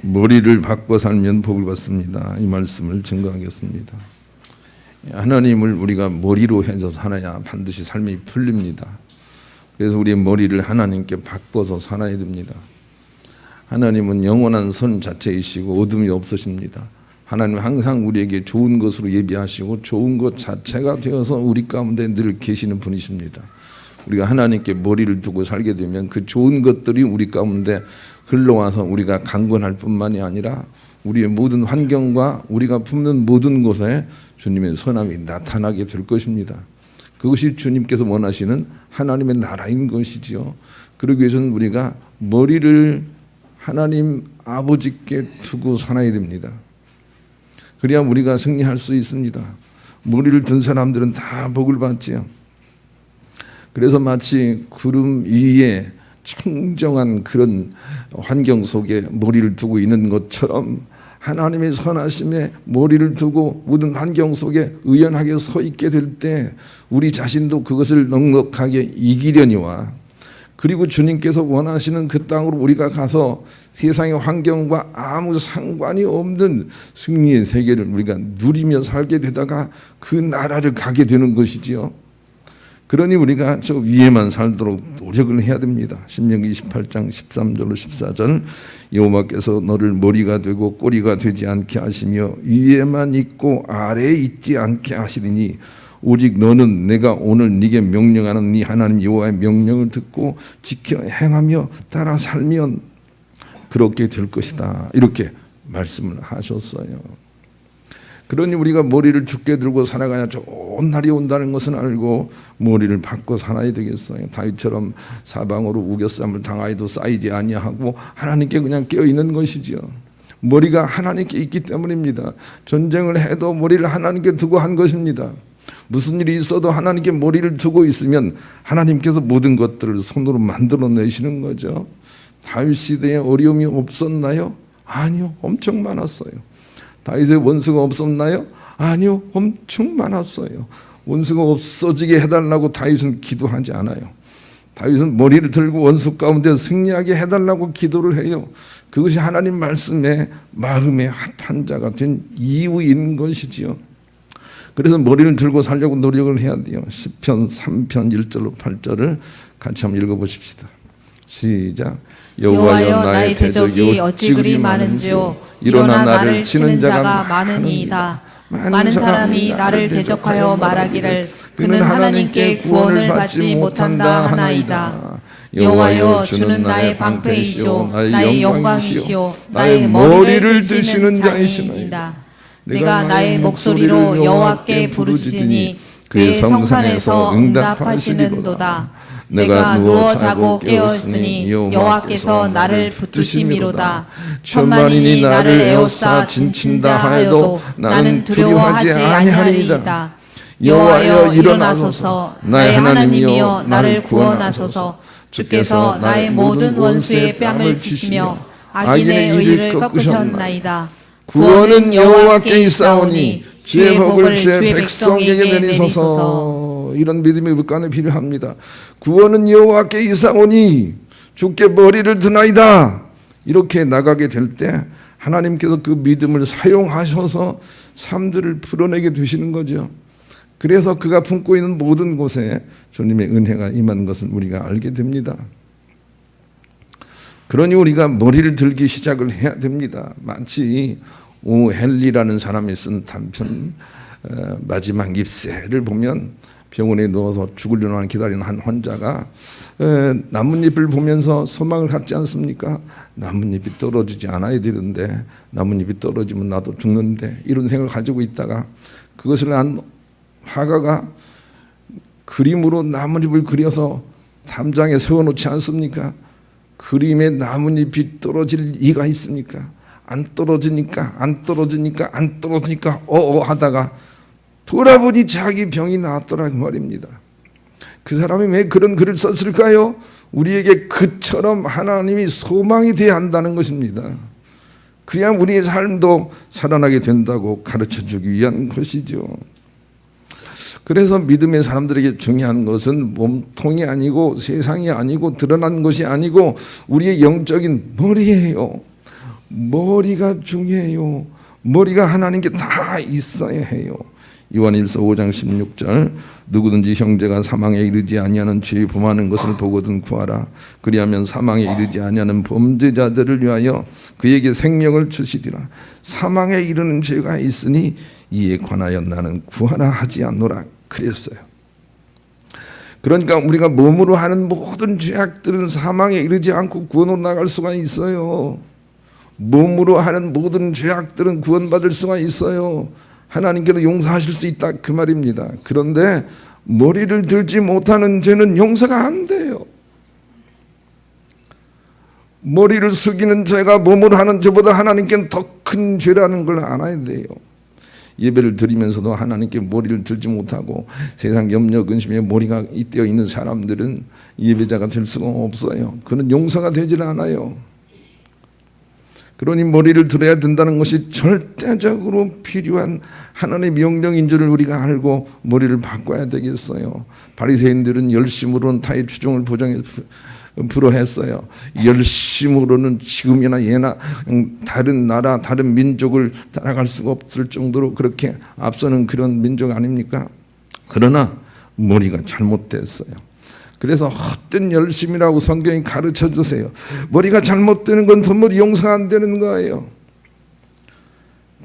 머리를 바꿔 살면 복을 받습니다. 이 말씀을 증거하겠습니다. 하나님을 우리가 머리로 해서 살아야 반드시 삶이 풀립니다. 그래서 우리의 머리를 하나님께 바꿔서 살아야 됩니다. 하나님은 영원한 선 자체이시고 어둠이 없으십니다. 하나님은 항상 우리에게 좋은 것으로 예비하시고 좋은 것 자체가 되어서 우리 가운데 늘 계시는 분이십니다. 우리가 하나님께 머리를 두고 살게 되면 그 좋은 것들이 우리 가운데 흘러와서 우리가 강건할 뿐만이 아니라 우리의 모든 환경과 우리가 품는 모든 곳에 주님의 선함이 나타나게 될 것입니다. 그것이 주님께서 원하시는 하나님의 나라인 것이지요. 그러기 위해서는 우리가 머리를 하나님 아버지께 두고 살아야 됩니다. 그래야 우리가 승리할 수 있습니다. 머리를 든 사람들은 다 복을 받지요. 그래서 마치 구름 위에 청정한 그런 환경 속에 머리를 두고 있는 것처럼 하나님의 선하심에 머리를 두고 모든 환경 속에 의연하게 서 있게 될 때 우리 자신도 그것을 넉넉하게 이기려니와, 그리고 주님께서 원하시는 그 땅으로 우리가 가서 세상의 환경과 아무 상관이 없는 승리의 세계를 우리가 누리며 살게 되다가 그 나라를 가게 되는 것이지요. 그러니 우리가 저 위에만 살도록 노력을 해야 됩니다. 신명기 28장 13절로 14절, 여호와께서 너를 머리가 되고 꼬리가 되지 않게 하시며 위에만 있고 아래에 있지 않게 하시리니 오직 너는 내가 오늘 네게 명령하는 네 하나님 여호와의 명령을 듣고 지켜 행하며 따라 살면 그렇게 될 것이다. 이렇게 말씀을 하셨어요. 그러니 우리가 머리를 굳게 들고 살아가야 좋은 날이 온다는 것은 알고 머리를 바꿔 살아야 되겠어요. 다윗처럼 사방으로 우겨쌈을 당하여도 쌓이지 아니하고 하나님께 그냥 깨어있는 것이지요. 머리가 하나님께 있기 때문입니다. 전쟁을 해도 머리를 하나님께 두고 한 것입니다. 무슨 일이 있어도 하나님께 머리를 두고 있으면 하나님께서 모든 것들을 손으로 만들어내시는 거죠. 다윗 시대에 어려움이 없었나요? 아니요, 엄청 많았어요. 다윗의 원수가 없었나요? 아니요, 엄청 많았어요. 원수가 없어지게 해달라고 다윗은 기도하지 않아요. 다윗은 머리를 들고 원수 가운데 승리하게 해달라고 기도를 해요. 그것이 하나님 말씀에 마음의 합한 자가 된 이유인 것이지요. 그래서 머리를 들고 살려고 노력을 해야 돼요. 시편 3편 1절로 8절을 같이 한번 읽어보십시다. 시작. 여호와여 나의 대적이 어찌 그리 많은지요. 일어나 나를 치는 자가 많으니이다. 많은 사람이 나를 대적하여 말하기를 그는 하나님께 구원을 받지 못한다 하나이다. 여호와여 주는 나의 방패이시오 나의 영광이시오 나의 머리를 드시는 자이시나이다. 내가 나의 목소리로 여호와께 부르짖으니 그의 성산에서 응답하시는도다. 내가 누워 자고 깨었으니 여호와께서 나를 붙드심이로다. 천만인이 나를 에워싸 진친다 하여도 나는 두려워하지 아니하리이다. 여호와여 일어나소서 나의 하나님이여 나를 구원하소서. 주께서 나의 모든 원수의 뺨을 치시며 악인의 의를 꺾으셨나이다. 구원은 여호와께 있사오니 주의 복을 주의 백성에게 내리소서. 이런 믿음이 우리 안에 필요합니다. 구원은 여호와께 있사오니 주께 머리를 드나이다. 이렇게 나가게 될 때 하나님께서 그 믿음을 사용하셔서 삶들을 풀어내게 되시는 거죠. 그래서 그가 품고 있는 모든 곳에 주님의 은혜가 임한 것을 우리가 알게 됩니다. 그러니 우리가 머리를 들기 시작을 해야 됩니다. 마치 오헨리라는 사람이 쓴 단편 마지막 잎새를 보면 병원에 누워서 죽으려고 기다리는 한 환자가 나뭇잎을 보면서 소망을 갖지 않습니까? 나뭇잎이 떨어지지 않아야 되는데 나뭇잎이 떨어지면 나도 죽는데, 이런 생각을 가지고 있다가 그것을 한 화가가 그림으로 나뭇잎을 그려서 담장에 세워놓지 않습니까? 그림에 나뭇잎이 떨어질 리가 있습니까? 안 떨어지니까 하다가 돌아보니 자기 병이 나았더라 그 말입니다. 그 사람이 왜 그런 글을 썼을까요? 우리에게 그처럼 하나님이 소망이 되어야 한다는 것입니다. 그래야 우리의 삶도 살아나게 된다고 가르쳐주기 위한 것이죠. 그래서 믿음의 사람들에게 중요한 것은 몸통이 아니고 세상이 아니고 드러난 것이 아니고 우리의 영적인 머리예요. 머리가 중요해요. 머리가 하나님께 다 있어야 해요. 요한일서 5장 16절 누구든지 형제가 사망에 이르지 아니하는 죄 범하는 것을 보거든 구하라. 그리하면 사망에 이르지 아니하는 범죄자들을 위하여 그에게 생명을 주시리라. 사망에 이르는 죄가 있으니 이에 관하여 나는 구하라 하지 않노라 그랬어요. 그러니까 우리가 몸으로 하는 모든 죄악들은 사망에 이르지 않고 구원으로 나갈 수가 있어요. 몸으로 하는 모든 죄악들은 구원받을 수가 있어요. 하나님께서 용서하실 수 있다 그 말입니다. 그런데 머리를 들지 못하는 죄는 용서가 안 돼요. 머리를 숙이는 죄가 몸으로 하는 죄보다 하나님께는 더 큰 죄라는 걸 알아야 돼요. 예배를 드리면서도 하나님께 머리를 들지 못하고 세상 염려 근심에 머리가 잇대어 있는 사람들은 예배자가 될 수가 없어요. 그는 용서가 되질 않아요. 그러니 머리를 들어야 된다는 것이 절대적으로 필요한 하나님의 명령인 줄을 우리가 알고 머리를 바꿔야 되겠어요. 바리새인들은 열심으로는 타의 추종을 불허했어요. 열심으로는 지금이나 예나 다른 나라 다른 민족을 따라갈 수가 없을 정도로 그렇게 앞서는 그런 민족 아닙니까? 그러나 머리가 잘못됐어요. 그래서 헛된 열심이라고 성경이 가르쳐 주세요. 머리가 잘못되는 건 도무지 용서가 안 되는 거예요.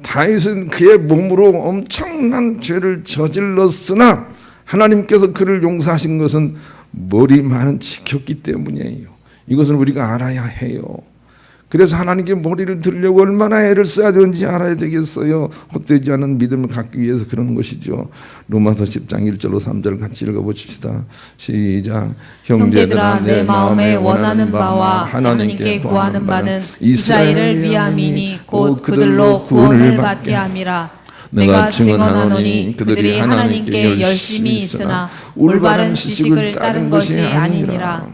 다윗은 그의 몸으로 엄청난 죄를 저질렀으나 하나님께서 그를 용서하신 것은 머리만은 지켰기 때문이에요. 이것을 우리가 알아야 해요. 그래서 하나님께 머리를 들려고 얼마나 애를 써야 되는지 알아야 되겠어요. 헛되지 않은 믿음을 갖기 위해서 그런 것이죠. 로마서 10장 1절로 3절 같이 읽어보십시다. 시작. 형제들아 내 마음에 원하는 바와 하나님께 구하는 바는 이스라엘을 위함이니 곧 그들로 구원을 받게 함이라. 내가 증언하노니 그들이 하나님께 열심히 있으나 올바른 지식을 따른 것이 아니니라.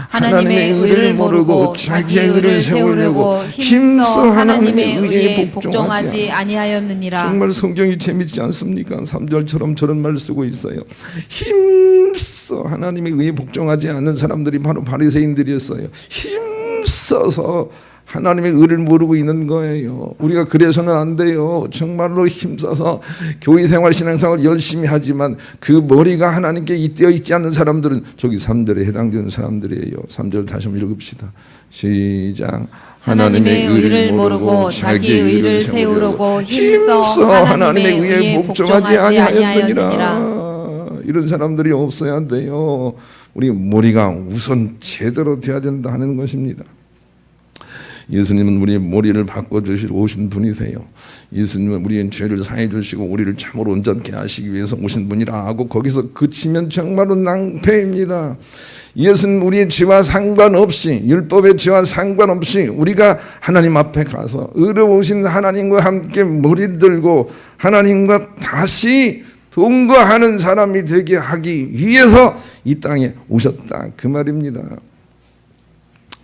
하나님의 의를 모르고 자기의 의를 세우려고 힘써 하나님의 의에 복종하지 아니하였느니라. 정말 성경이 재밌지 않습니까? 3절처럼 저런 말 쓰고 있어요. 힘써 하나님의 의에 복종하지 않는 사람들이 바로 바리새인들이었어요. 힘써서 하나님의 의를 모르고 있는 거예요. 우리가 그래서는 안 돼요. 정말로 힘써서 교회 생활 신앙생활 열심히 하지만 그 머리가 하나님께 잇대어 있지 않는 사람들은 저기 3절에 해당되는 사람들이에요. 3절 다시 한번 읽읍시다. 시작. 하나님의 의를 모르고 자기의 의를 세우려고 힘써 하나님의 의에 복종하지 아니하였느니라. 이런 사람들이 없어야 돼요. 우리 머리가 우선 제대로 돼야 된다 하는 것입니다. 예수님은 우리의 머리를 바꿔주시러 오신 분이세요. 예수님은 우리의 죄를 사해 주시고 우리를 참으로 온전케 하시기 위해서 오신 분이라 하고 거기서 그치면 정말로 낭패입니다. 예수는 우리의 죄와 상관없이 율법의 죄와 상관없이 우리가 하나님 앞에 가서 의로우신 하나님과 함께 머리를 들고 하나님과 다시 동거하는 사람이 되게 하기 위해서 이 땅에 오셨다 그 말입니다.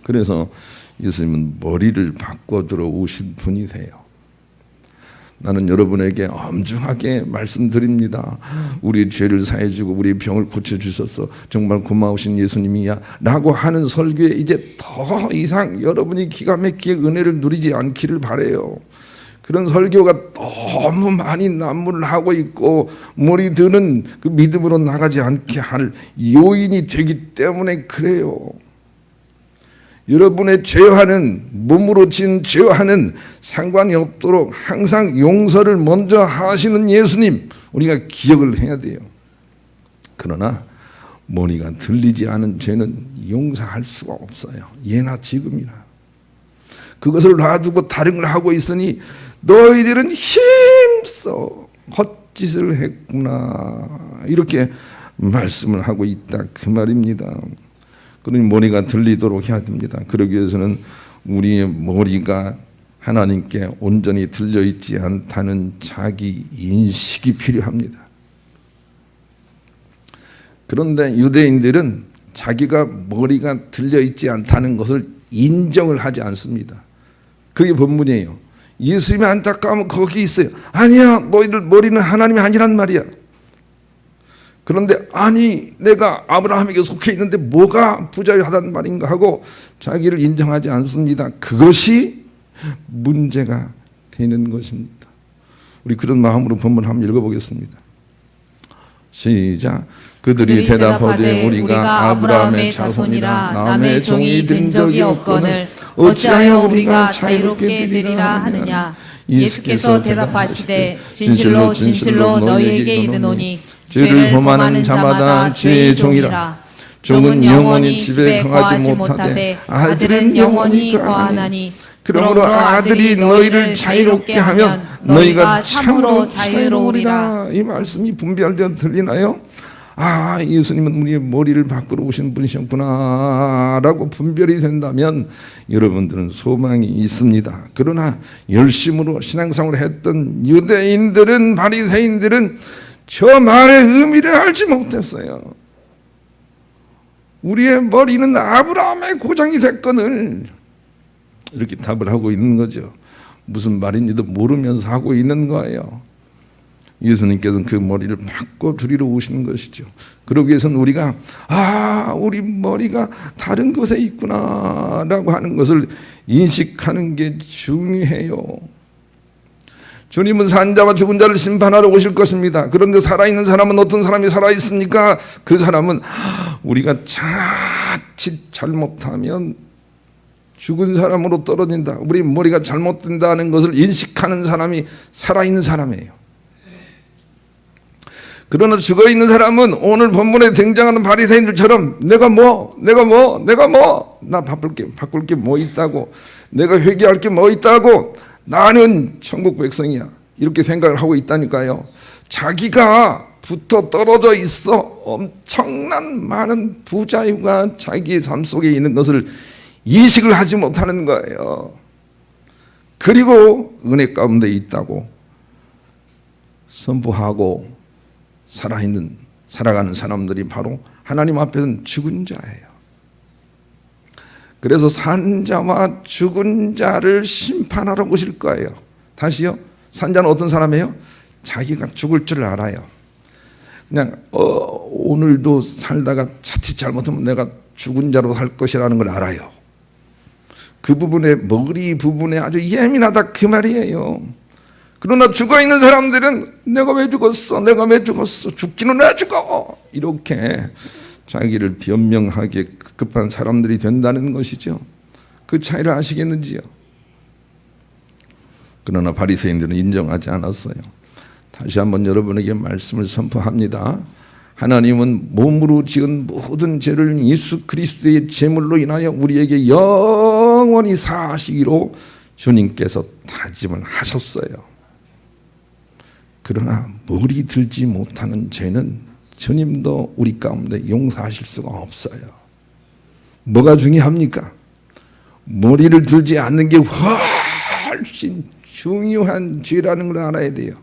그래서 예수님은 머리를 바꿔주러 오신 분이세요. 나는 여러분에게 엄중하게 말씀드립니다. 우리 죄를 사해주고 우리 병을 고쳐주셔서 정말 고마우신 예수님이야 라고 하는 설교에 이제 더 이상 여러분이 기가 막히게 은혜를 누리지 않기를 바라요. 그런 설교가 너무 많이 난무를 하고 있고 머리 드는 그 믿음으로 나가지 않게 할 요인이 되기 때문에 그래요. 여러분의 죄와는 몸으로 진 죄와는 상관이 없도록 항상 용서를 먼저 하시는 예수님 우리가 기억을 해야 돼요. 그러나 머리가 들리지 않은 죄는 용서할 수가 없어요. 예나 지금이나. 그것을 놔두고 다른 걸 하고 있으니 너희들은 힘써 헛짓을 했구나 이렇게 말씀을 하고 있다 그 말입니다. 그러니 머리가 들리도록 해야 됩니다. 그러기 위해서는 우리의 머리가 하나님께 온전히 들려있지 않다는 자기 인식이 필요합니다. 그런데 유대인들은 자기가 머리가 들려있지 않다는 것을 인정을 하지 않습니다. 그게 본문이에요. 예수님이 안타까우면 거기 있어요. 아니야 너희들 머리는 하나님이 아니란 말이야. 그런데 아니 내가 아브라함에게 속해 있는데 뭐가 부자유하단 말인가 하고 자기를 인정하지 않습니다. 그것이 문제가 되는 것입니다. 우리 그런 마음으로 본문 한번 읽어보겠습니다. 시작. 그들이 대답하되 우리가 아브라함의 자손이라 남의 종이 된 적이 없거늘 어찌하여 우리가 자유롭게 되리라 하느냐. 예수께서 대답하시되 진실로 진실로 너희에게 이르노니 죄를 범하는 자마다 죄의 종이라. 종은 영원히 집에 거하지 못하되 아들은 영원히 거하나니 그러므로 아들이 너희를 자유롭게 하면 너희가 참으로 자유로우리라. 이 말씀이 분별되어 들리나요? 아, 예수님은 우리의 머리를 바꾸러 오신 분이셨구나 라고 분별이 된다면 여러분들은 소망이 있습니다. 그러나 열심으로 신앙생활을 했던 유대인들은, 바리새인들은 저 말의 의미를 알지 못했어요. 우리의 머리는 아브라함의 고장이 됐거늘 이렇게 답을 하고 있는 거죠. 무슨 말인지도 모르면서 하고 있는 거예요. 예수님께서는 그 머리를 바꿔주리러 오시는 것이죠. 그러기 위해서는 우리가 우리 머리가 다른 곳에 있구나 라고 하는 것을 인식하는 게 중요해요. 주님은 산 자와 죽은 자를 심판하러 오실 것입니다. 그런데 살아있는 사람은 어떤 사람이 살아있습니까? 그 사람은 우리가 자칫 잘못하면 죽은 사람으로 떨어진다, 우리 머리가 잘못된다는 것을 인식하는 사람이 살아있는 사람이에요. 그러나 죽어있는 사람은 오늘 본문에 등장하는 바리새인들처럼 내가 나 바꿀 게 뭐 있다고, 내가 회개할 게 뭐 있다고, 나는 천국 백성이야 이렇게 생각을 하고 있다니까요. 자기가 붙어 떨어져 있어 엄청난 많은 부자유가 자기의 삶 속에 있는 것을 인식을 하지 못하는 거예요. 그리고 은혜 가운데 있다고 선포하고 살아가는 사람들이 바로 하나님 앞에서는 죽은 자예요. 그래서 산 자와 죽은 자를 심판하러 오실 거예요. 다시요. 산 자는 어떤 사람이에요? 자기가 죽을 줄 알아요. 그냥 오늘도 살다가 자칫 잘못하면 내가 죽은 자로 살 것이라는 걸 알아요. 그 부분에, 머리 부분에 아주 예민하다 그 말이에요. 그러나 죽어있는 사람들은 내가 왜 죽었어? 죽기는 왜 죽어? 이렇게 자기를 변명하기에 급한 사람들이 된다는 것이죠. 그 차이를 아시겠는지요? 그러나 바리새인들은 인정하지 않았어요. 다시 한번 여러분에게 말씀을 선포합니다. 하나님은 몸으로 지은 모든 죄를 예수 그리스도의 제물로 인하여 우리에게 영원히 사하시기로 주님께서 다짐을 하셨어요. 그러나 머리 들지 못하는 죄는 주님도 우리 가운데 용서하실 수가 없어요. 뭐가 중요합니까? 머리를 들지 않는 게 훨씬 중요한 죄라는 걸 알아야 돼요.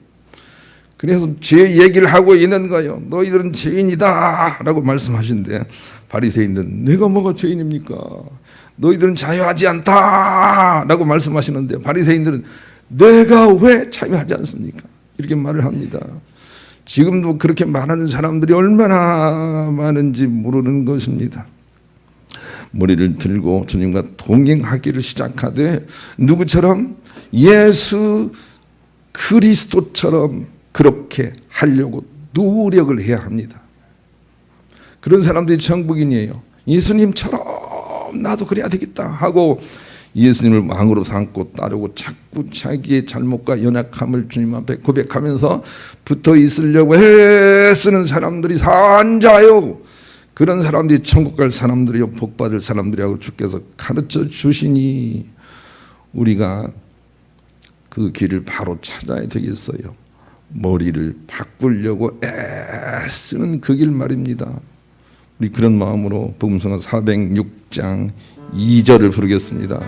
그래서 죄 얘기를 하고 있는 거예요. 너희들은 죄인이다 라고 말씀하시는데 바리새인들은 내가 뭐가 죄인입니까? 너희들은 자유하지 않다 라고 말씀하시는데 바리새인들은 내가 왜 자유하지 않습니까? 이렇게 말을 합니다. 지금도 그렇게 말하는 사람들이 얼마나 많은지 모르는 것입니다. 머리를 들고 주님과 동행하기를 시작하되 누구처럼? 예수 그리스도처럼 그렇게 하려고 노력을 해야 합니다. 그런 사람들이 천국인이에요. 예수님처럼 나도 그래야 되겠다 하고 예수님을 왕으로 삼고 따르고 자꾸 자기의 잘못과 연약함을 주님 앞에 고백하면서 붙어 있으려고 애쓰는 사람들이 산자요. 그런 사람들이 천국 갈 사람들이요, 복 받을 사람들이라고 주께서 가르쳐 주시니 우리가 그 길을 바로 찾아야 되겠어요. 머리를 바꾸려고 애쓰는 그 길 말입니다. 우리 그런 마음으로 복음성가 406장 2절을 부르겠습니다.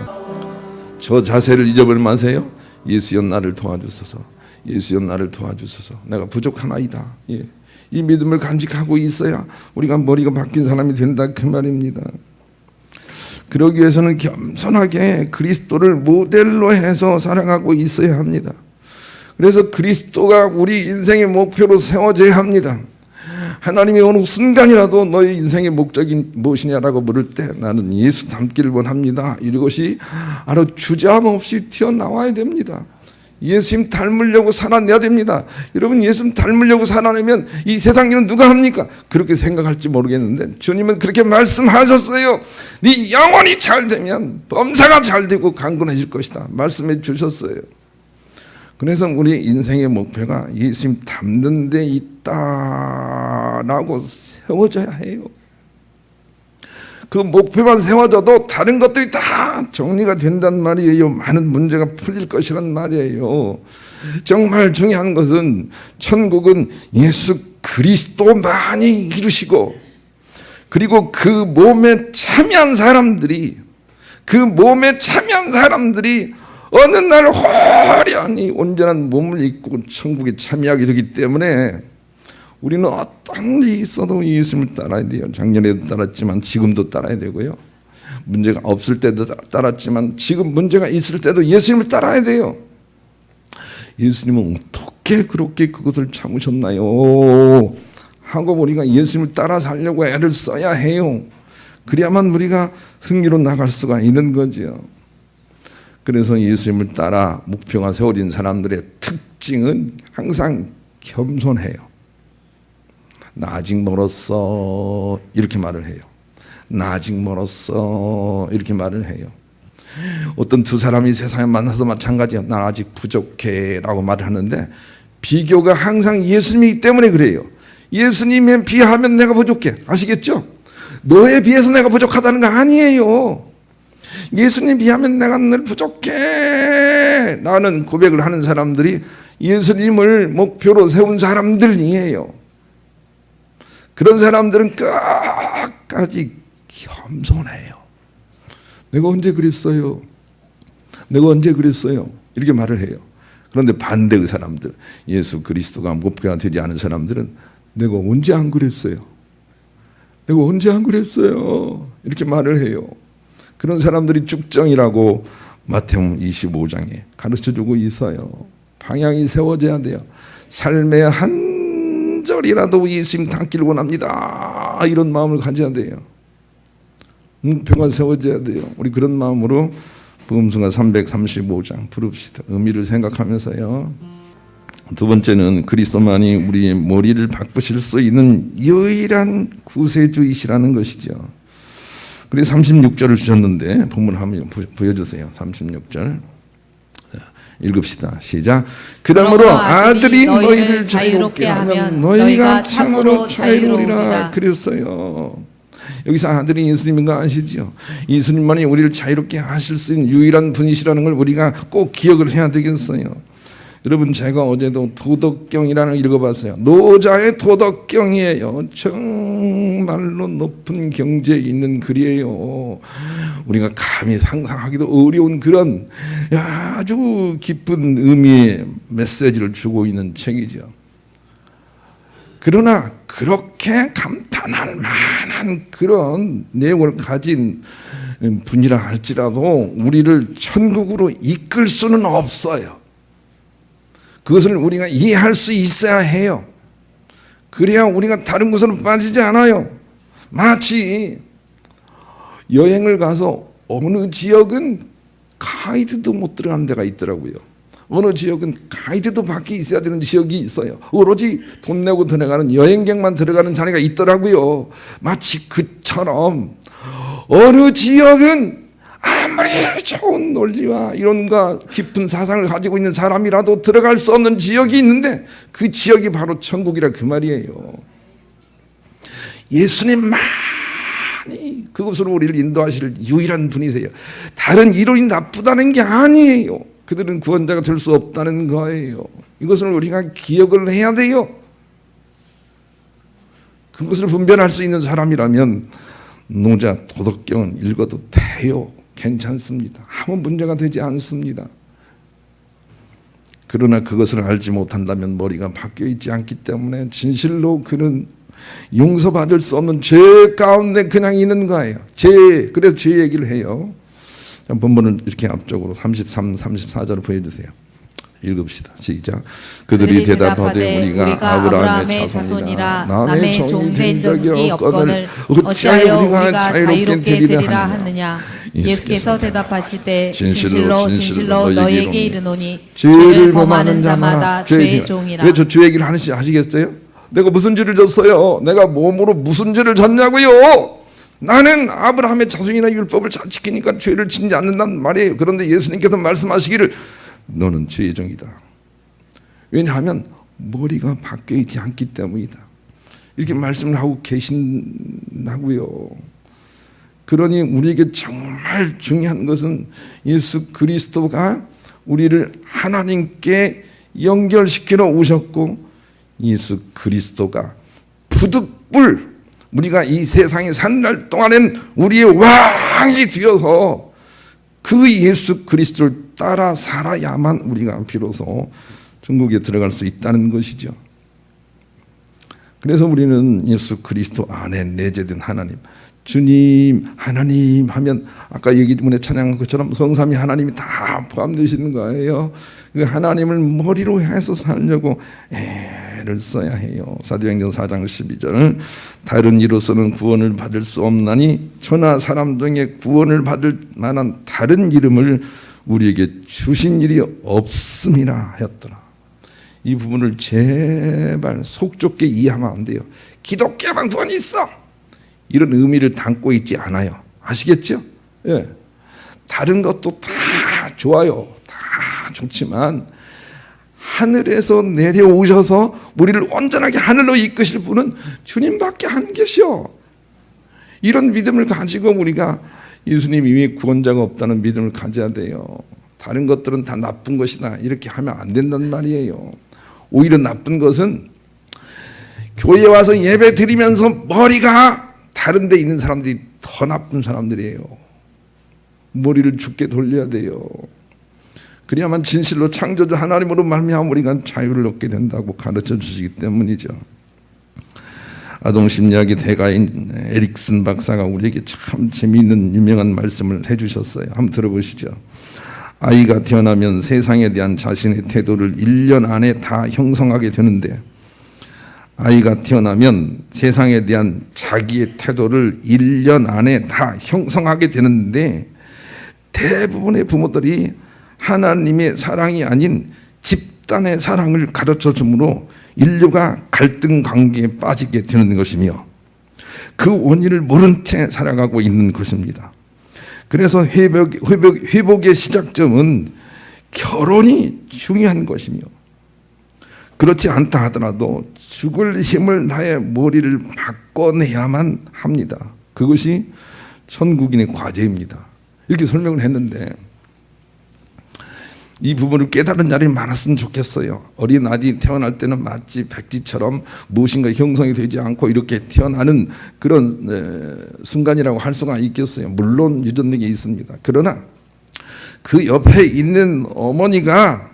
저 자세를 잊어버리지 마세요. 예수여 나를 도와주소서. 예수여 나를 도와주소서. 내가 부족하나이다. 예. 이 믿음을 간직하고 있어야 우리가 머리가 바뀐 사람이 된다 그 말입니다. 그러기 위해서는 겸손하게 그리스도를 모델로 해서 살아가고 있어야 합니다. 그래서 그리스도가 우리 인생의 목표로 세워져야 합니다. 하나님이 어느 순간이라도 너의 인생의 목적이 무엇이냐라고 물을 때 나는 예수 닮기를 원합니다. 이것이 아주 주저함 없이 튀어나와야 됩니다. 예수님 닮으려고 살아내야 됩니다. 여러분, 예수님 닮으려고 살아내면 이 세상 일은 누가 합니까? 그렇게 생각할지 모르겠는데 주님은 그렇게 말씀하셨어요. 네 영혼이 잘 되면 범사가 잘 되고 강건해질 것이다 말씀해 주셨어요. 그래서 우리 인생의 목표가 예수님 닮는 데 있다라고 세워져야 해요. 그 목표만 세워져도 다른 것들이 다 정리가 된단 말이에요. 많은 문제가 풀릴 것이란 말이에요. 정말 중요한 것은 천국은 예수 그리스도만이 이루시고, 그리고 그 몸에 참여한 사람들이 어느 날 호련히 온전한 몸을 입고 천국에 참여하게 되기 때문에 우리는 어떤 일이 있어도 예수님을 따라야 돼요. 작년에도 따랐지만 지금도 따라야 되고요. 문제가 없을 때도 따랐지만 지금 문제가 있을 때도 예수님을 따라야 돼요. 예수님은 어떻게 그렇게 그것을 참으셨나요? 하고 우리가 예수님을 따라 살려고 애를 써야 해요. 그래야만 우리가 승리로 나갈 수가 있는 거죠. 그래서 예수님을 따라 목표가 세워진 사람들의 특징은 항상 겸손해요. 나 아직 멀었어 이렇게 말을 해요. 나 아직 멀었어 이렇게 말을 해요. 어떤 두 사람이 세상에 만나서 마찬가지예요. 나 아직 부족해 라고 말을 하는데 비교가 항상 예수님이기 때문에 그래요. 예수님에 비하면 내가 부족해. 아시겠죠? 너에 비해서 내가 부족하다는 거 아니에요. 예수님 비하면 내가 늘 부족해 라는 고백을 하는 사람들이 예수님을 목표로 세운 사람들이에요. 그런 사람들은 끝까지 겸손해요. 내가 언제 그랬어요? 이렇게 말을 해요. 그런데 반대의 사람들, 예수 그리스도가 목표가 되지 않은 사람들은 내가 언제 안 그랬어요? 이렇게 말을 해요. 그런 사람들이 쭉정이라고 마태복음 25장에 가르쳐주고 있어요. 방향이 세워져야 돼요. 삶의 한 절이라도 예수님 닮기를 원합니다. 이런 마음을 가져야 돼요. 목표가 세워져야 돼요. 우리 그런 마음으로 복음성가 335장 부릅시다. 의미를 생각하면서요. 두 번째는 그리스도만이 우리의 머리를 바꾸실 수 있는 유일한 구세주이시라는 것이죠. 그래서 36절을 주셨는데 본문 한번 보여주세요. 36절 읽읍시다. 시작. 그러므로 아들이 너희를 자유롭게 하면 너희가 참으로 자유로우리라 그랬어요. 여기서 아들이 예수님인 거 아시죠? 예수님만이 우리를 자유롭게 하실 수 있는 유일한 분이시라는 걸 우리가 꼭 기억을 해야 되겠어요. 여러분, 제가 어제도 도덕경이라는 걸 읽어봤어요. 노자의 도덕경이에요. 정말로 높은 경지에 있는 글이에요. 우리가 감히 상상하기도 어려운 그런 아주 깊은 의미의 메시지를 주고 있는 책이죠. 그러나 그렇게 감탄할 만한 그런 내용을 가진 분이라 할지라도 우리를 천국으로 이끌 수는 없어요. 그것을 우리가 이해할 수 있어야 해요. 그래야 우리가 다른 곳으로 빠지지 않아요. 마치 여행을 가서 어느 지역은 가이드도 못 들어가는 데가 있더라고요. 어느 지역은 가이드도 밖에 있어야 되는 지역이 있어요. 오로지 돈 내고 들어가는 여행객만 들어가는 자리가 있더라고요. 마치 그처럼 어느 지역은 아무리 좋은 논리와 이론과 깊은 사상을 가지고 있는 사람이라도 들어갈 수 없는 지역이 있는데 그 지역이 바로 천국이라 그 말이에요. 예수님만이 그것으로 우리를 인도하실 유일한 분이세요. 다른 이론이 나쁘다는 게 아니에요. 그들은 구원자가 될 수 없다는 거예요. 이것을 우리가 기억을 해야 돼요. 그것을 분별할 수 있는 사람이라면 노자 도덕경은 읽어도 돼요. 괜찮습니다. 아무 문제가 되지 않습니다. 그러나 그것을 알지 못한다면 머리가 바뀌어 있지 않기 때문에 진실로 그는 용서받을 수 없는 죄 가운데 그냥 있는 거예요. 그래서 죄 얘기를 해요. 본문을 이렇게 앞쪽으로 33, 34절을 보여주세요. 읽읍시다. 시작. 그들이 대답하되 우리가 아브라함의 자손이라 남의 종이 된 적이 없거늘 어찌하여 우리가 자유롭게 되리라 하느냐. 예수께서 대답하시되 진실로 진실로 너희에게 이르노니 죄를 범하는 자마다 죄의 종이라. 왜 저 죄 얘기를 하는지 아시겠어요? 내가 무슨 죄를 졌어요? 내가 몸으로 무슨 죄를 졌냐고요? 나는 아브라함의 자손이나 율법을 잘 지키니까 죄를 짓지 않는단 말이에요. 그런데 예수님께서 말씀하시기를 너는 죄의 종이다. 왜냐하면 머리가 바뀌어 있지 않기 때문이다. 이렇게 말씀을 하고 계신다고요. 그러니 우리에게 정말 중요한 것은 예수 그리스도가 우리를 하나님께 연결시키러 오셨고 예수 그리스도가 부득불 우리가 이 세상에 사는 날 동안엔 우리의 왕이 되어서 그 예수 그리스도를 따라 살아야만 우리가 비로소 천국에 들어갈 수 있다는 것이죠. 그래서 우리는 예수 그리스도 안에 내재된 하나님, 주님, 하나님 하면 아까 얘기 문에 찬양한 것처럼 성삼위 하나님이 다 포함되시는 거예요. 그 하나님을 머리로 해서 살려고 애를 써야 해요. 사도행전 4장 12절 다른 이로서는 구원을 받을 수 없나니 천하 사람 중에 구원을 받을 만한 다른 이름을 우리에게 주신 일이 없음이라 하였더라. 이 부분을 제발 속 좁게 이해하면 안 돼요. 기독교만 구원이 있어 이런 의미를 담고 있지 않아요. 아시겠죠? 예. 다른 것도 다 좋아요. 다 좋지만 하늘에서 내려오셔서 우리를 온전하게 하늘로 이끄실 분은 주님밖에 안 계셔. 이런 믿음을 가지고 우리가 예수님 이외에 구원자가 없다는 믿음을 가져야 돼요. 다른 것들은 다 나쁜 것이다 이렇게 하면 안 된단 말이에요. 오히려 나쁜 것은 교회에 와서 예배 드리면서 머리가 다른 데 있는 사람들이 더 나쁜 사람들이에요. 머리를 죽게 돌려야 돼요. 그래야만 진실로 창조주 하나님으로 말미암아 우리가 자유를 얻게 된다고 가르쳐 주시기 때문이죠. 아동심리학의 대가인 에릭슨 박사가 우리에게 참 재미있는 유명한 말씀을 해주셨어요. 한번 들어보시죠. 아이가 태어나면 세상에 대한 자신의 태도를 1년 안에 다 형성하게 되는데 아이가 태어나면 세상에 대한 자기의 태도를 1년 안에 다 형성하게 되는데 대부분의 부모들이 하나님의 사랑이 아닌 집단의 사랑을 가르쳐 주므로 인류가 갈등 관계에 빠지게 되는 것이며 그 원인을 모른 채 살아가고 있는 것입니다. 그래서 회복의 시작점은 결혼이 중요한 것이며 그렇지 않다 하더라도 죽을 힘을 나의 머리를 바꿔내야만 합니다. 그것이 천국인의 과제입니다. 이렇게 설명을 했는데 이 부분을 깨달은 자들이 많았으면 좋겠어요. 어린 아이 태어날 때는 마치 백지처럼 무엇인가 형성이 되지 않고 이렇게 태어나는 그런 순간이라고 할 수가 있겠어요. 물론 유전된 게 있습니다. 그러나 그 옆에 있는 어머니가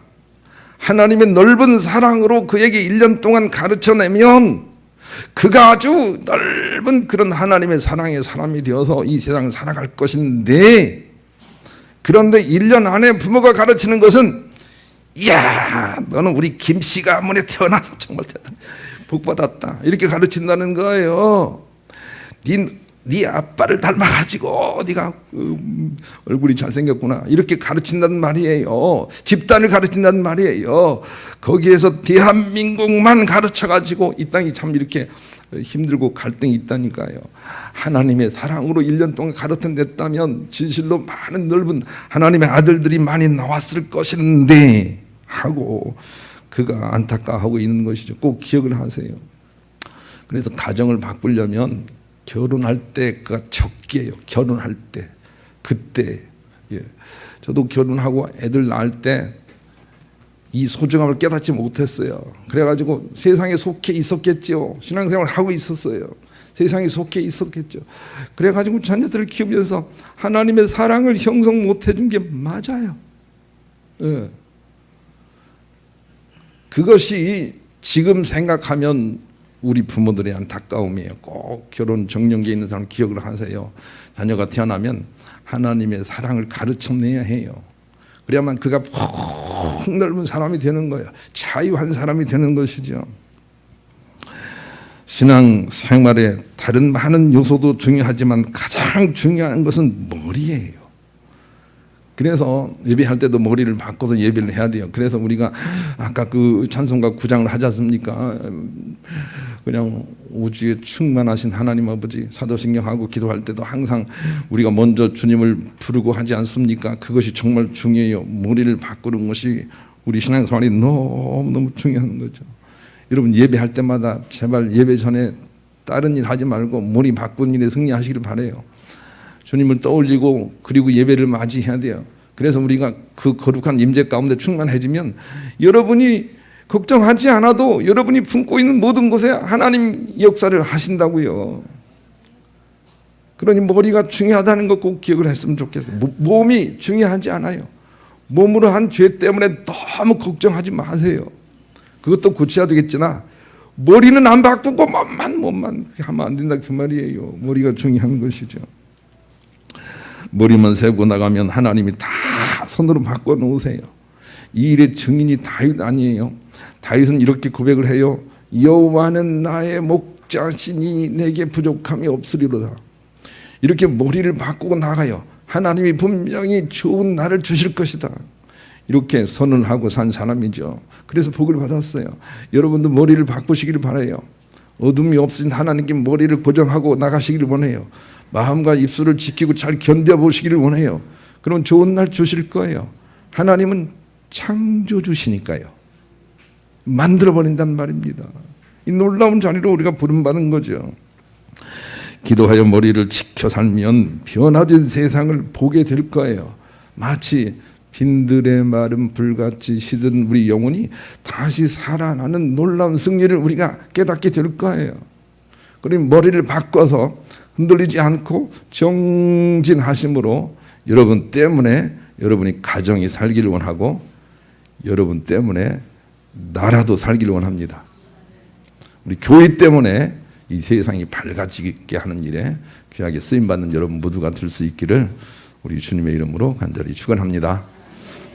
하나님의 넓은 사랑으로 그에게 1년 동안 가르쳐내면 그가 아주 넓은 그런 하나님의 사랑의 사람이 되어서 이 세상을 살아갈 것인데 그런데 1년 안에 부모가 가르치는 것은 이야 너는 우리 김씨 가문에 태어나서 정말 복받았다 이렇게 가르친다는 거예요. 네 아빠를 닮아가지고 네가 얼굴이 잘생겼구나 이렇게 가르친다는 말이에요. 집단을 가르친다는 말이에요. 거기에서 대한민국만 가르쳐가지고 이 땅이 참 이렇게 힘들고 갈등이 있다니까요. 하나님의 사랑으로 1년 동안 가르쳐냈다면 진실로 많은 넓은 하나님의 아들들이 많이 나왔을 것인데 하고 그가 안타까워하고 있는 것이죠. 꼭 기억을 하세요. 그래서 가정을 바꾸려면 결혼할 때 그가 적기예요. 결혼할 때 그때 저도 결혼하고 애들 낳을 때 이 소중함을 깨닫지 못했어요. 그래가지고 세상에 속해 있었겠죠. 신앙생활을 하고 있었어요. 세상에 속해 있었겠죠. 그래가지고 자녀들을 키우면서 하나님의 사랑을 형성 못해준 게 맞아요. 그것이 지금 생각하면 우리 부모들의 안타까움이에요. 꼭 결혼 정년기에 있는 사람 기억을 하세요. 자녀가 태어나면 하나님의 사랑을 가르쳐내야 해요. 그래야만 그가 폭넓은 사람이 되는 거예요. 자유한 사람이 되는 것이죠. 신앙 생활에 다른 많은 요소도 중요하지만 가장 중요한 것은 머리예요. 그래서 예배할 때도 머리를 바꿔서 예배를 해야 돼요. 그래서 우리가 아까 그 찬송가 9장을 하지 않습니까? 그냥 우주에 충만하신 하나님 아버지, 사도신경하고 기도할 때도 항상 우리가 먼저 주님을 부르고 하지 않습니까? 그것이 정말 중요해요. 머리를 바꾸는 것이 우리 신앙생활이 너무너무 중요한 거죠. 여러분 예배할 때마다 제발 예배 전에 다른 일 하지 말고 머리 바꾸는 일에 승리하시길 바라요. 주님을 떠올리고 그리고 예배를 맞이해야 돼요. 그래서 우리가 그 거룩한 임재 가운데 충만해지면 여러분이 걱정하지 않아도 여러분이 품고 있는 모든 것에 하나님 역사를 하신다고요. 그러니 머리가 중요하다는 것 꼭 기억을 했으면 좋겠어요. 몸이 중요하지 않아요. 몸으로 한 죄 때문에 너무 걱정하지 마세요. 그것도 고쳐야 되겠지나 머리는 안 바꾸고 몸만 하면 안 된다 그 말이에요. 머리가 중요한 것이죠. 머리만 세고 나가면 하나님이 다 손으로 바꿔 놓으세요. 이 일의 증인이 다윗 아니에요. 다윗은 이렇게 고백을 해요. 여호와는 나의 목자시니 내게 부족함이 없으리로다. 이렇게 머리를 바꾸고 나가요. 하나님이 분명히 좋은 날을 주실 것이다. 이렇게 선언하고 산 사람이죠. 그래서 복을 받았어요. 여러분도 머리를 바꾸시기를 바라요. 어둠이 없으신 하나님께 머리를 고정하고 나가시기를 원해요. 마음과 입술을 지키고 잘 견뎌보시기를 원해요. 그럼 좋은 날 주실 거예요. 하나님은 창조주시니까요. 만들어버린단 말입니다. 이 놀라운 자리로 우리가 부름받은 거죠. 기도하여 머리를 지켜 살면 변화된 세상을 보게 될 거예요. 마치 빈들의 마른 불같이 시든 우리 영혼이 다시 살아나는 놀라운 승리를 우리가 깨닫게 될 거예요. 그럼 머리를 바꿔서 흔들리지 않고 정진하심으로 여러분 때문에 여러분이 가정이 살기를 원하고 여러분 때문에 나라도 살기를 원합니다. 우리 교회 때문에 이 세상이 밝아지게 하는 일에 귀하게 쓰임받는 여러분 모두가 될 수 있기를 우리 주님의 이름으로 간절히 축원합니다.